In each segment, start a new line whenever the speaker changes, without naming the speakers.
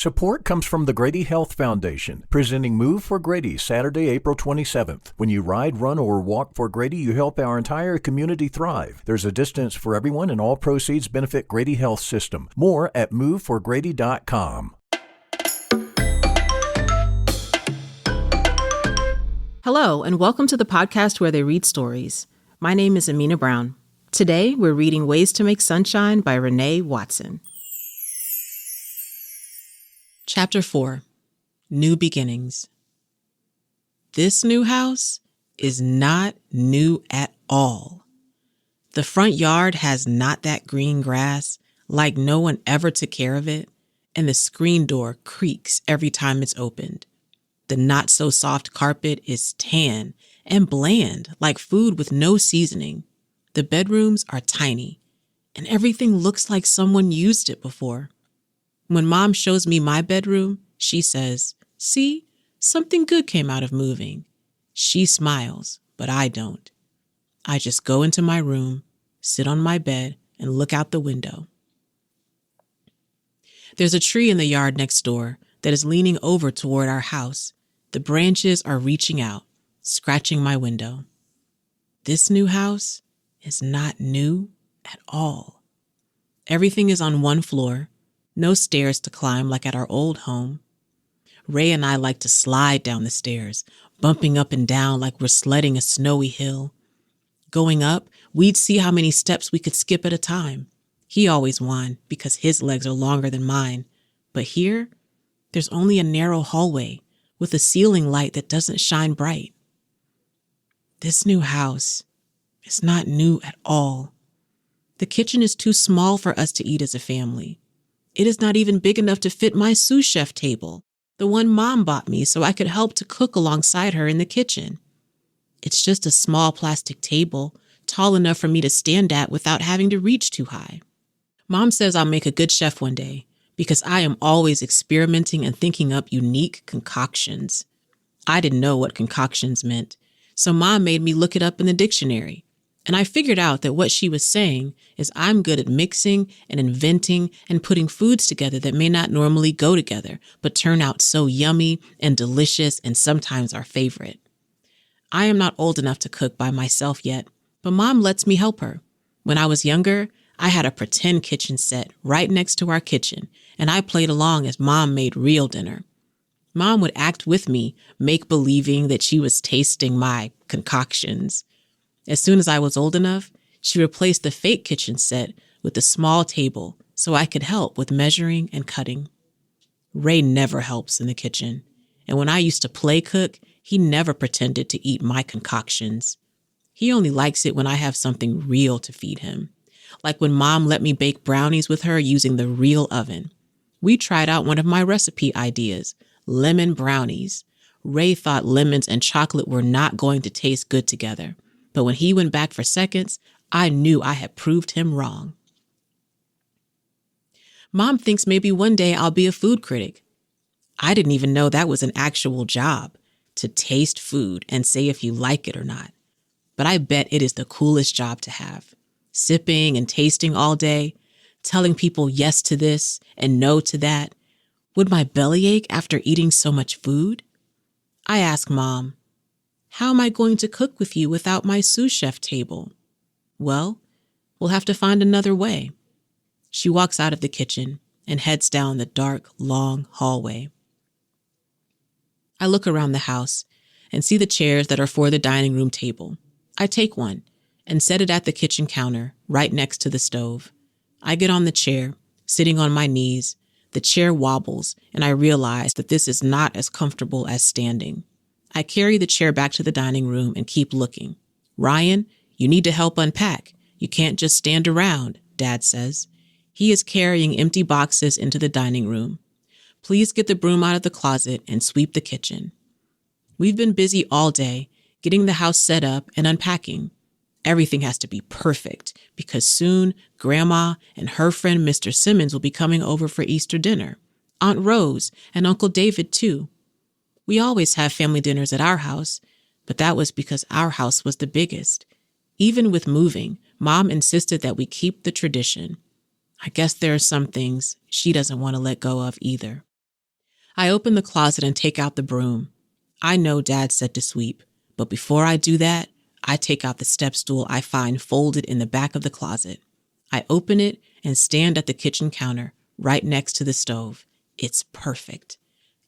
Support comes from the Grady Health Foundation, presenting Move for Grady Saturday, April 27th. When you ride, run, or walk for Grady, you help our entire community thrive. There's a distance for everyone, and all proceeds benefit Grady Health System. More at moveforgrady.com.
Hello, and welcome to the podcast where they read stories. My name is Amena Brown. Today, we're reading Ways to Make Sunshine by Renee Watson. Chapter 4, New Beginnings. This new house is not new at all. The front yard has not that green grass, like no one ever took care of it, and the screen door creaks every time it's opened. The not-so-soft carpet is tan and bland, like food with no seasoning. The bedrooms are tiny, and everything looks like someone used it before. When Mom shows me my bedroom, she says, "See, something good came out of moving." She smiles, but I don't. I just go into my room, sit on my bed, and look out the window. There's a tree in the yard next door that is leaning over toward our house. The branches are reaching out, scratching my window. This new house is not new at all. Everything is on one floor. No stairs to climb like at our old home. Ray and I like to slide down the stairs, bumping up and down like we're sledding a snowy hill. Going up, we'd see how many steps we could skip at a time. He always won because his legs are longer than mine. But here, there's only a narrow hallway with a ceiling light that doesn't shine bright. This new house is not new at all. The kitchen is too small for us to eat as a family. It is not even big enough to fit my sous chef table, the one Mom bought me so I could help to cook alongside her in the kitchen. It's just a small plastic table, tall enough for me to stand at without having to reach too high. Mom says I'll make a good chef one day because I am always experimenting and thinking up unique concoctions. I didn't know what concoctions meant, so Mom made me look it up in the dictionary. And I figured out that what she was saying is I'm good at mixing and inventing and putting foods together that may not normally go together, but turn out so yummy and delicious and sometimes our favorite. I am not old enough to cook by myself yet, but Mom lets me help her. When I was younger, I had a pretend kitchen set right next to our kitchen, and I played along as Mom made real dinner. Mom would act with me, make-believing that she was tasting my concoctions. As soon as I was old enough, she replaced the fake kitchen set with a small table so I could help with measuring and cutting. Ray never helps in the kitchen, and when I used to play cook, he never pretended to eat my concoctions. He only likes it when I have something real to feed him, like when Mom let me bake brownies with her using the real oven. We tried out one of my recipe ideas, lemon brownies. Ray thought lemons and chocolate were not going to taste good together. But when he went back for seconds, I knew I had proved him wrong. Mom thinks maybe one day I'll be a food critic. I didn't even know that was an actual job, to taste food and say if you like it or not. But I bet it is the coolest job to have. Sipping and tasting all day, telling people yes to this and no to that. Would my belly ache after eating so much food? I asked Mom, "How am I going to cook with you without my sous chef table?" "Well, we'll have to find another way." She walks out of the kitchen and heads down the dark, long hallway. I look around the house and see the chairs that are for the dining room table. I take one and set it at the kitchen counter right next to the stove. I get on the chair, sitting on my knees. The chair wobbles, and I realize that this is not as comfortable as standing. I carry the chair back to the dining room and keep looking. "Ryan, you need to help unpack. You can't just stand around," Dad says. He is carrying empty boxes into the dining room. "Please get the broom out of the closet and sweep the kitchen." We've been busy all day, getting the house set up and unpacking. Everything has to be perfect because soon Grandma and her friend Mr. Simmons will be coming over for Easter dinner. Aunt Rose and Uncle David, too. We always have family dinners at our house, but that was because our house was the biggest. Even with moving, Mom insisted that we keep the tradition. I guess there are some things she doesn't want to let go of either. I open the closet and take out the broom. I know Dad said to sweep, but before I do that, I take out the step stool I find folded in the back of the closet. I open it and stand at the kitchen counter, right next to the stove. It's perfect.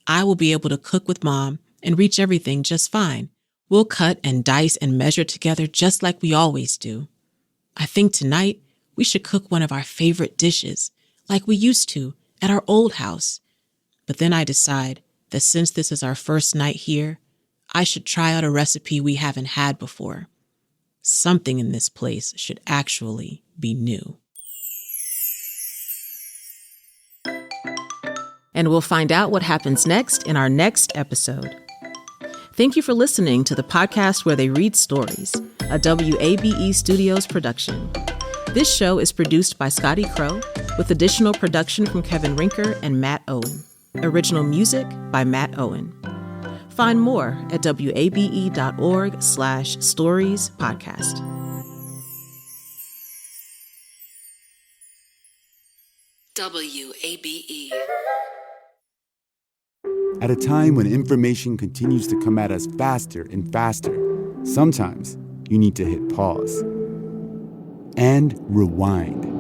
I will be able to cook with Mom and reach everything just fine. We'll cut and dice and measure together just like we always do. I think tonight we should cook one of our favorite dishes, like we used to at our old house. But then I decide that since this is our first night here, I should try out a recipe we haven't had before. Something in this place should actually be new. And we'll find out what happens next in our next episode. Thank you for listening to the podcast where they read stories, a WABE Studios production. This show is produced by Scotty Crow, with additional production from Kevin Rinker and Matt Owen. Original music by Matt Owen. Find more at wabe.org/storiespodcast. WABE.
At a time when information continues to come at us faster and faster, sometimes you need to hit pause and rewind.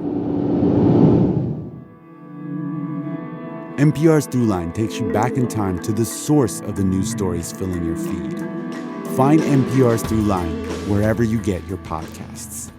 NPR's Throughline takes you back in time to the source of the news stories filling your feed. Find NPR's Throughline wherever you get your podcasts.